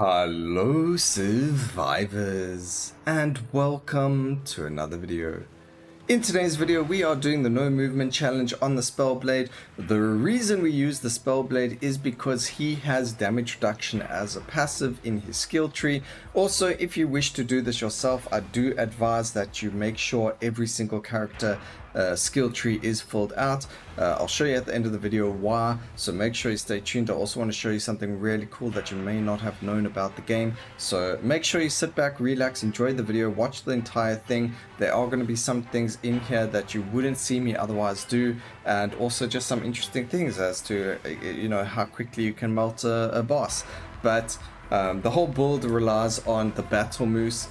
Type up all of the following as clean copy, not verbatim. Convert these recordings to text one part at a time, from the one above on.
Hello survivors and welcome to another video. In today's video we are doing the no movement challenge on the Spellblade. The reason we use the Spellblade is because he has damage reduction as a passive in his skill tree. Also, if you wish to do this yourself, I do advise that you make sure every single character skill tree is filled out. I'll show you at the end of the video why, so make sure you stay tuned. I also want to show you something really cool that you may not have known about the game, so make sure you sit back, relax, enjoy the video, watch the entire thing. There are going to be some things in here that you wouldn't see me otherwise do, and also just some interesting things as to how quickly you can melt a boss. But the whole build relies on the battle moose,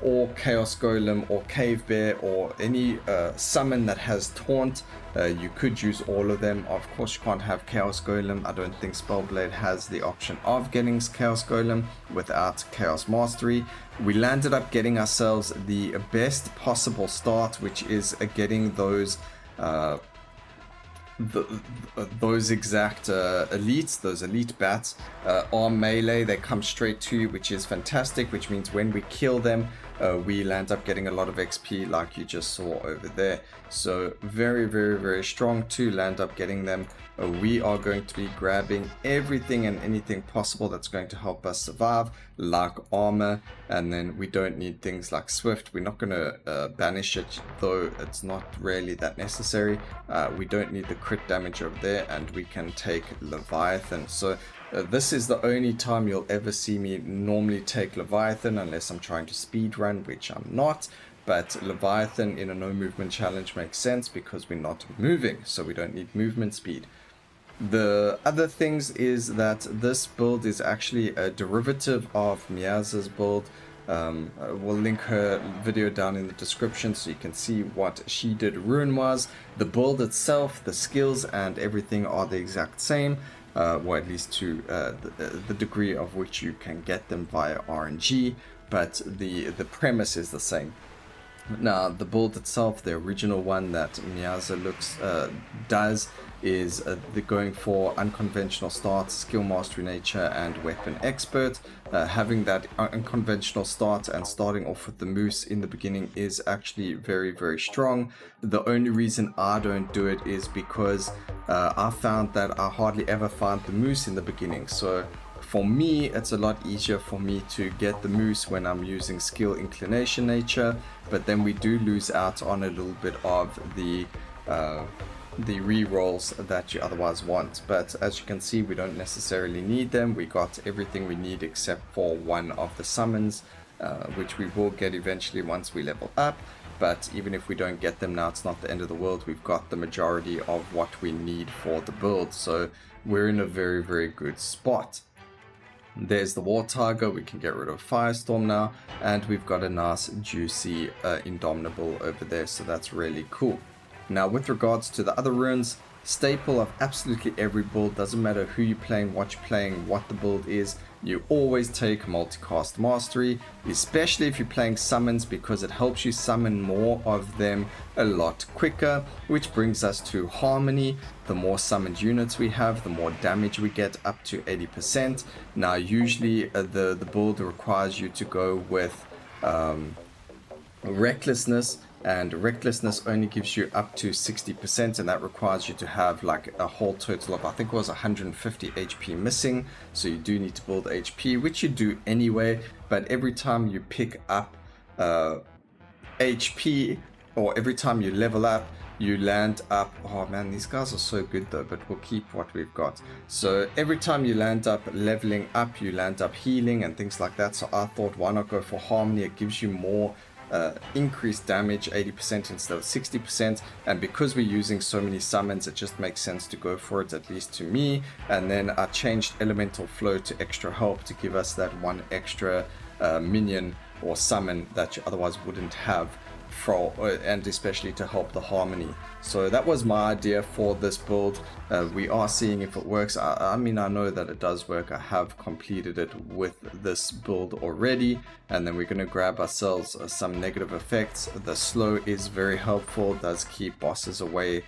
or Chaos Golem, or Cave Bear, or any summon that has Taunt. You could use all of them. Of course, you can't have Chaos Golem. I don't think Spellblade has the option of getting Chaos Golem without Chaos Mastery. We landed up getting ourselves the best possible start, which is getting those those exact elites, those elite bats are melee. They come straight to you, which is fantastic, which means when we kill them we land up getting a lot of XP like you just saw over there. So very, very, very strong to land up getting them. We are going to be grabbing everything and anything possible that's going to help us survive, like armor, and then we don't need things like swift. We're not going to banish it, though it's not really that necessary. We don't need the crit damage over there, and we can take Leviathan. So this is the only time you'll ever see me normally take Leviathan, unless I'm trying to speed run, which I'm not. But Leviathan in a no movement challenge makes sense because we're not moving, so we don't need movement speed. The other things is that this build is actually a derivative of Mhysa's build. We'll link her video down in the description so you can see what she did ruin-wise. The build itself, the skills and everything are the exact same, or at least to the degree of which you can get them via RNG, but the premise is the same. Now, the build itself, the original one that Mhysa does, is the going for unconventional start, skill mastery nature, and weapon expert. Having that unconventional start and starting off with the moose in the beginning is actually very, very strong. The only reason I don't do it is because I found that I hardly ever find the moose in the beginning. So for me, it's a lot easier for me to get the moose when I'm using skill inclination nature, but then we do lose out on a little bit of the re-rolls that you otherwise want. But as you can see, we don't necessarily need them. We got everything we need except for one of the summons, which we will get eventually once we level up. But even if we don't get them now, it's not the end of the world. We've got the majority of what we need for the build, so we're in a very, very good spot. There's the War Tiger. We can get rid of Firestorm now, and we've got a nice juicy Indomitable over there, so that's really cool. Now, with regards to the other runes, staple of absolutely every build, doesn't matter who you're playing, what you're playing, what the build is, you always take multicast mastery, especially if you're playing summons, because it helps you summon more of them a lot quicker, which brings us to harmony. The more summoned units we have, the more damage we get, up to 80%. Now, usually the build requires you to go with recklessness, and recklessness only gives you up to 60%, and that requires you to have like a whole total of, I think it was 150 HP missing. So you do need to build HP, which you do anyway, but every time you pick up HP, or every time you level up, you land up, oh man, these guys are so good though, but we'll keep what we've got. So every time you land up leveling up, you land up healing and things like that. So I thought, why not go for harmony? It gives you more increased damage, 80% instead of 60%, and because we're using so many summons, it just makes sense to go for it, at least to me. And then I changed elemental flow to extra help to give us that one extra minion or summon that you otherwise wouldn't have, and especially to help the harmony. So that was my idea for this build. We are seeing if it works. I mean, I know that it does work. I have completed it with this build already, and then we're going to grab ourselves some negative effects. The slow is very helpful, does keep bosses away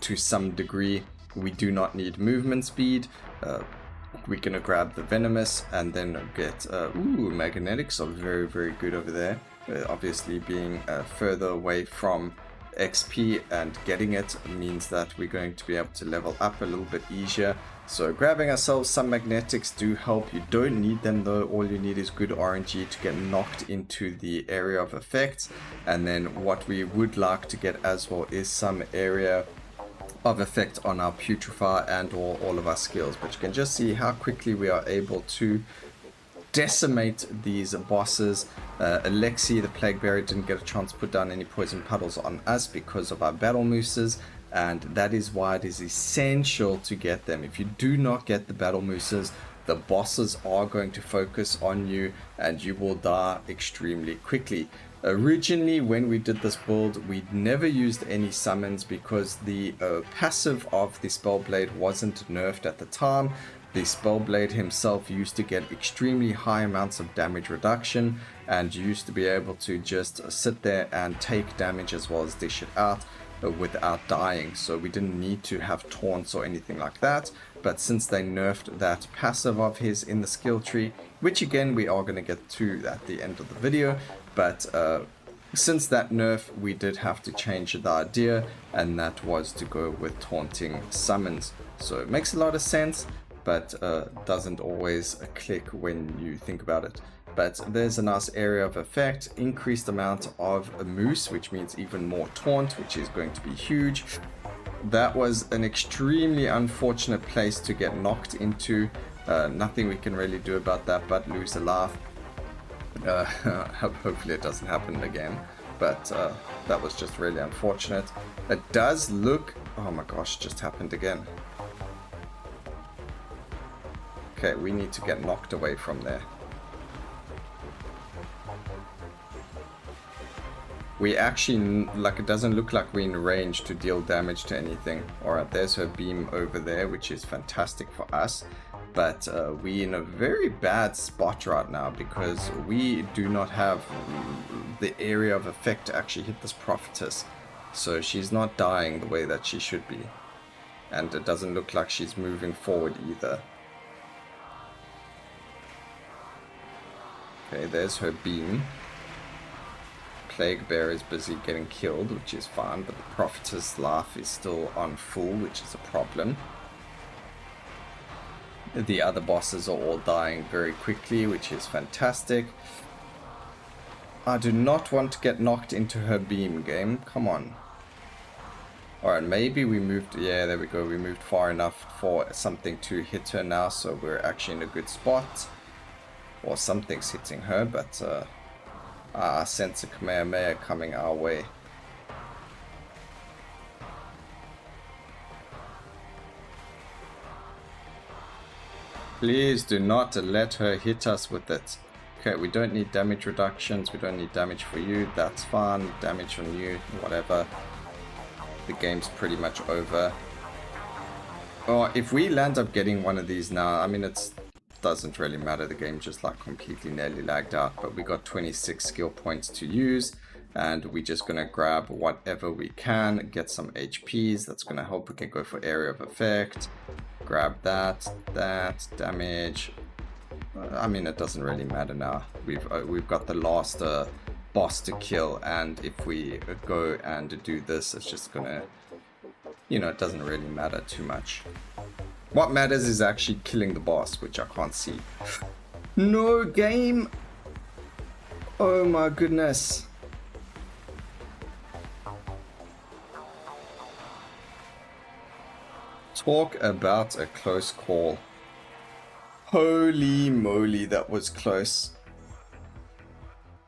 to some degree. We do not need movement speed. we're gonna grab the Venomous and then get Magnetics are very good over there. Obviously being further away from XP and getting it means that we're going to be able to level up a little bit easier. So grabbing ourselves some Magnetics do help. You don't need them though. All you need is good RNG to get knocked into the area of effects. And then what we would like to get as well is some area of effect on our Putrefy and or all of our skills. But you can just see how quickly we are able to decimate these bosses. Alexi, the Plague Bearer, didn't get a chance to put down any poison puddles on us because of our battle mooses, and that is why it is essential to get them. If you do not get the battle mooses, the bosses are going to focus on you and you will die extremely quickly. Originally, when we did this build, we never used any summons because the passive of the Spellblade wasn't nerfed at the time. The Spellblade himself used to get extremely high amounts of damage reduction and used to be able to just sit there and take damage as well as dish it out without dying. So we didn't need to have taunts or anything like that. But since they nerfed that passive of his in the skill tree, which again we are going to get to at the end of the video, but since that nerf we did have to change the idea, and that was to go with taunting summons. So it makes a lot of sense, but doesn't always click when you think about it. But there's a nice area of effect, increased amount of a moose, which means even more taunt, which is going to be huge. That was an extremely unfortunate place to get knocked into. Nothing we can really do about that but lose a laugh. Hopefully it doesn't happen again, but that was just really unfortunate. It does look, oh my gosh, just happened again. Okay, we need to get knocked away from there. We actually, like, it doesn't look like we're in range to deal damage to anything. Alright, there's her beam over there, which is fantastic for us. But we're in a very bad spot right now because we do not have the area of effect to actually hit this prophetess. So she's not dying the way that she should be. And it doesn't look like she's moving forward either. Okay, there's her beam. Plague Bear is busy getting killed, which is fine, but the Prophetess life is still on full, which is a problem. The other bosses are all dying very quickly, which is fantastic. I do not want to get knocked into her beam, game. Come on. Alright, maybe we moved... Yeah, there we go. We moved far enough for something to hit her now, so we're actually in a good spot. Or something's hitting her, but... I sense a Kamehameha coming our way. Please do not let her hit us with it. Okay, we don't need damage reductions. We don't need damage for you. That's fine. Damage on you, whatever. The game's pretty much over. Or if we land up getting one of these now, I mean, it's doesn't really matter. The game just like completely nearly lagged out, but we got 26 skill points to use, and we're just gonna grab whatever we can, get some HPs. That's gonna help. We can go for area of effect, grab that damage. I mean, it doesn't really matter now. We've got the last boss to kill, and if we go and do this, it's just gonna, you know, it doesn't really matter too much. What matters is actually killing the boss, which I can't see. No, game! Oh my goodness. Talk about a close call. Holy moly, that was close.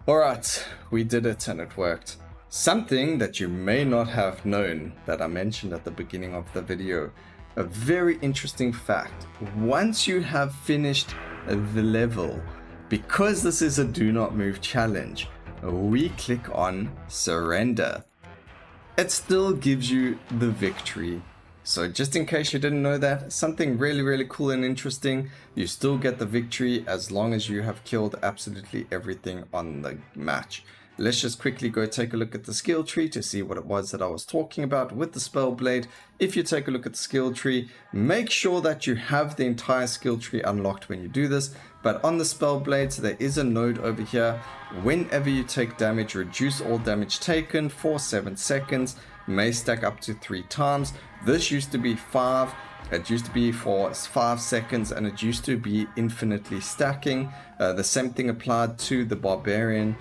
Alright, we did it and it worked. Something that you may not have known that I mentioned at the beginning of the video. A very interesting fact. Once you have finished the level, because this is a do not move challenge, we click on surrender. It still gives you the victory. So just in case you didn't know that, something really cool and interesting, you still get the victory as long as you have killed absolutely everything on the match. let's just quickly go take a look at the skill tree to see what it was that I was talking about with the Spellblade. If you take a look at the skill tree, make sure that you have the entire skill tree unlocked when you do this. But on the Spellblades, there is a node over here. Whenever you take damage, reduce all damage taken for 7 seconds. May stack up to 3 times. This used to be 5. It used to be for 5 seconds, and it used to be infinitely stacking. The same thing applied to the Barbarian,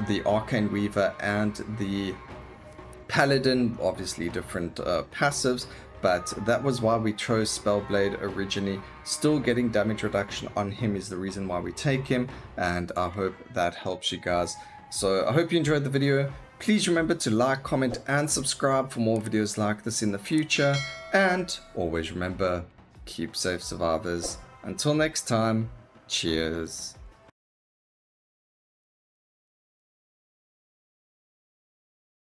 the Arcane Weaver, and the Paladin. Obviously different passives, but that was why we chose Spellblade originally. Still getting damage reduction on him is the reason why we take him, and I hope that helps you guys. So I hope you enjoyed the video. Please remember to like, comment, and subscribe for more videos like this in the future. And always remember, keep safe, survivors. Until next time, cheers.